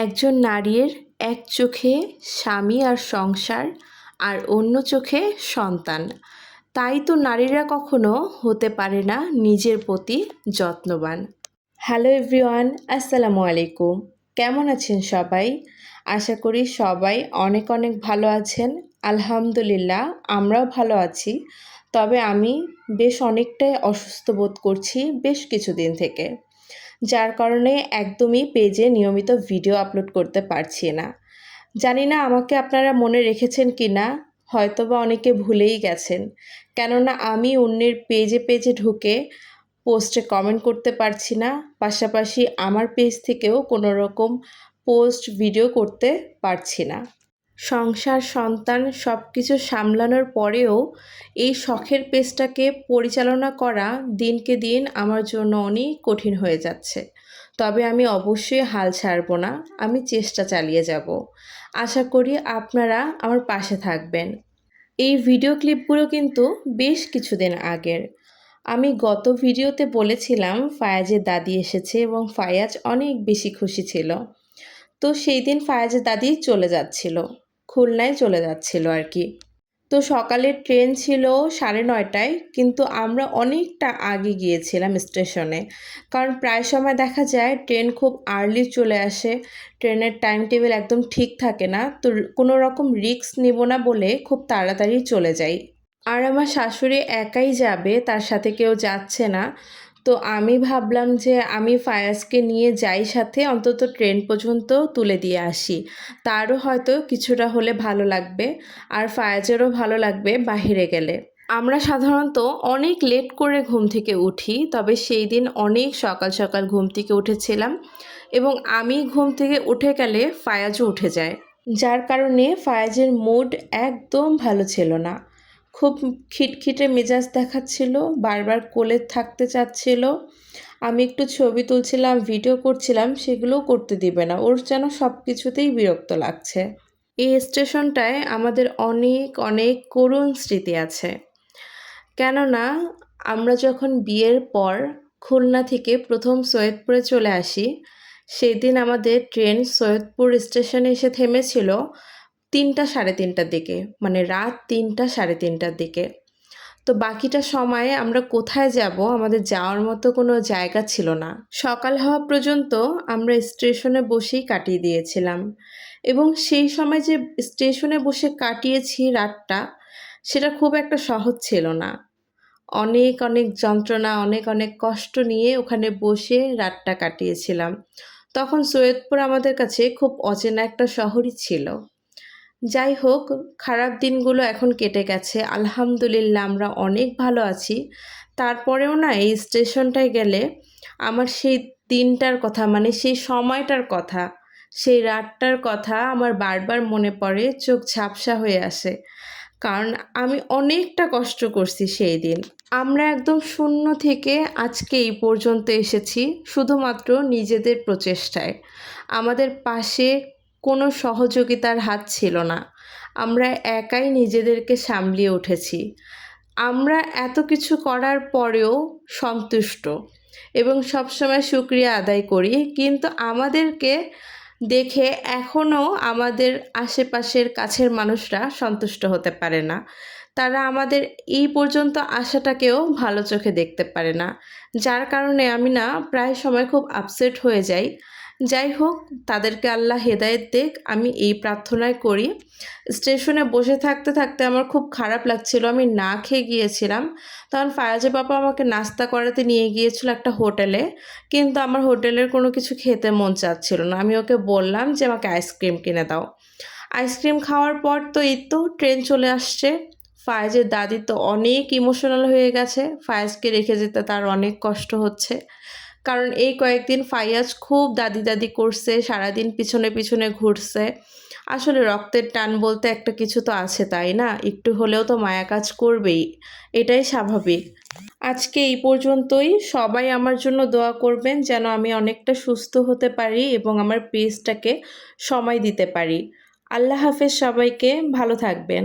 একজন নারীর এক চোখে স্বামী আর সংসার আর অন্য চোখে সন্তান। তাই তো নারীরা কখনো হতে পারে না নিজের প্রতি যত্নবান। হ্যালো এভরিওয়ান, আসসালামু আলাইকুম। কেমন আছেন সবাই? আশা করি সবাই অনেক অনেক ভালো আছেন। আলহামদুলিল্লাহ, আমরাও ভালো আছি। তবে আমি বেশ অনেকটাই অসুস্থ বোধ করছি বেশ কিছুদিন থেকে, যার কারণে একদমই পেজে নিয়মিত ভিডিও আপলোড করতে পারছি না। জানি না আমাকে আপনারা মনে রেখেছেন কি না, হয়তোবা অনেকে ভুলেই গেছেন। কেননা আমি অন্যের পেজে পেজে ঢুকে পোস্টে কমেন্ট করতে পারছি না, পাশাপাশি আমার পেজ থেকেও কোনো রকম পোস্ট ভিডিও করতে পারছি না। সংসার, সন্তান সব কিছু সামলানোর পরেও এই শখের পেজটাকে পরিচালনা করা দিনকে দিন আমার জন্য অনেক কঠিন হয়ে যাচ্ছে। তবে আমি অবশ্যই হাল ছাড়ব না, আমি চেষ্টা চালিয়ে যাব। আশা করি আপনারা আমার পাশে থাকবেন। এই ভিডিও ক্লিপগুলো কিন্তু বেশ কিছুদিন আগের। আমি গত ভিডিওতে বলেছিলাম ফায়াজের দাদি এসেছে এবং ফায়াজ অনেক বেশি খুশি ছিল। তো সেই দিন ফায়াজের দাদি চলে যাচ্ছিল, খুলনায় চলে যাচ্ছিল আর কি। তো সকালের ট্রেন ছিল 9:30টায়, কিন্তু আমরা অনেকটা আগে গিয়েছিলাম স্টেশনে। কারণ প্রায় সময় দেখা যায় ট্রেন খুব আর্লি চলে আসে, ট্রেনের টাইম টেবিল একদম ঠিক থাকে না। তো কোনো রকম রিস্ক নেব না বলে খুব তাড়াতাড়ি চলে যাই। আর আমার শাশুড়ি একাই যাবে, তার সাথে কেউ যাচ্ছে না। তো আমি ভাবলাম যে আমি ফায়াজকে নিয়ে যাই সাথে, অন্তত ট্রেন পর্যন্ত তুলে দিয়ে আসি। তারও হয়তো কিছুটা হলে ভালো লাগবে, আর ফায়াজেরও ভালো লাগবে বাহিরে গেলে। আমরা সাধারণত অনেক লেট করে ঘুম থেকে উঠি, তবে সেই দিন অনেক সকাল সকাল ঘুম থেকে উঠেছিলাম এবং আমি ঘুম থেকে উঠে গেলে ফায়াজও উঠে যায়, যার কারণে ফায়াজের মুড একদম ভালো ছিল না। খুব খিটখিটে মেজাজ দেখাচ্ছিল, বারবার কোলে থাকতে চাচ্ছিল। আমি একটু ছবি তুলছিলাম, ভিডিও করছিলাম, সেগুলোও করতে দিবে না। ওর যেন সব কিছুতেই বিরক্ত লাগছে। এই স্টেশনটায় আমাদের অনেক অনেক করুণ স্মৃতি আছে। কেননা আমরা যখন বিয়ের পর খুলনা থেকে প্রথম সৈয়দপুরে চলে আসি, সেদিন আমাদের ট্রেন সৈয়দপুর স্টেশনে এসে থেমেছিল 3টা সাড়ে 3টার দিকে, মানে রাত 3টা সাড়ে 3টার দিকে। তো বাকিটা সময়ে আমরা কোথায় যাব, আমাদের যাওয়ার মতো কোনো জায়গা ছিল না। সকাল হওয়া পর্যন্ত আমরা স্টেশনে বসেই কাটিয়ে দিয়েছিলাম, এবং সেই সময় যে স্টেশনে বসে কাটিয়েছি রাতটা, সেটা খুব একটা সহজ ছিল না। অনেক অনেক যন্ত্রণা, অনেক অনেক কষ্ট নিয়ে ওখানে বসে রাতটা কাটিয়েছিলাম। তখন সৈয়দপুর আমাদের কাছে খুব অচেনা একটা শহরই ছিল। যাই হোক, খারাপ দিনগুলো এখন কেটে গেছে, আলহামদুলিল্লাহ আমরা অনেক ভালো আছি। তারপরেও না, এই স্টেশনটায় গেলে আমার সেই দিনটার কথা, মানে সেই সময়টার কথা, সেই রাতটার কথা আমার বারবার মনে পড়ে, চোখ ঝাপসা হয়ে আসে। কারণ আমি অনেকটা কষ্ট করছি সেই দিন। আমরা একদম শূন্য থেকে আজকে এই পর্যন্ত এসেছি শুধুমাত্র নিজেদের প্রচেষ্টায়। আমাদের পাশে কোনো সহযোগিতার হাত ছিল না, আমরা একাই নিজেদেরকে সামলিয়ে উঠেছি। আমরা এত কিছু করার পরেও সন্তুষ্ট এবং সবসময় শুকরিয়া আদায় করি, কিন্তু আমাদেরকে দেখে এখনও আমাদের আশেপাশের কাছের মানুষরা সন্তুষ্ট হতে পারে না। তারা আমাদের এই পর্যন্ত আসাটাকেও ভালো চোখে দেখতে পারে না, যার কারণে আমি না প্রায় সময় খুব আপসেট হয়ে যাই। যাই হোক, তাদেরকে আল্লাহ হেদায়েত দেক, আমি এই প্রার্থনাই করি। স্টেশনে বসে থাকতে থাকতে আমার খুব খারাপ লাগছিল, আমি না খেয়ে গিয়েছিলাম। তখন ফায়াজের বাবা আমাকে নাস্তা করাতে নিয়ে গিয়েছিল একটা হোটেলে, কিন্তু আমার হোটেলের কোনো কিছু খেতে মন চাচ্ছিল না। আমি ওকে বললাম যে আমাকে আইসক্রিম কিনে দাও। আইসক্রিম খাওয়ার পর তো এই তো ট্রেন চলে আসছে। ফায়াজের দাদি তো অনেক ইমোশনাল হয়ে গেছে, ফায়াজকে রেখে যেতে তার অনেক কষ্ট হচ্ছে। কারণ এই কয়েকদিন ফায়াজ খুব দাদি দাদি করছে, সারাদিন পিছনে পিছনে ঘুরছে। আসলে রক্তের টান বলতে একটা কিছু তো আছে, তাই না? একটু হলেও তো মায়া কাজ করবেই, এটাই স্বাভাবিক। আজকে এই পর্যন্তই। সবাই আমার জন্য দোয়া করবেন যেন আমি অনেকটা সুস্থ হতে পারি এবং আমার পেজটাকে সময় দিতে পারি। আল্লাহ হাফেজ, সবাইকে ভালো থাকবেন।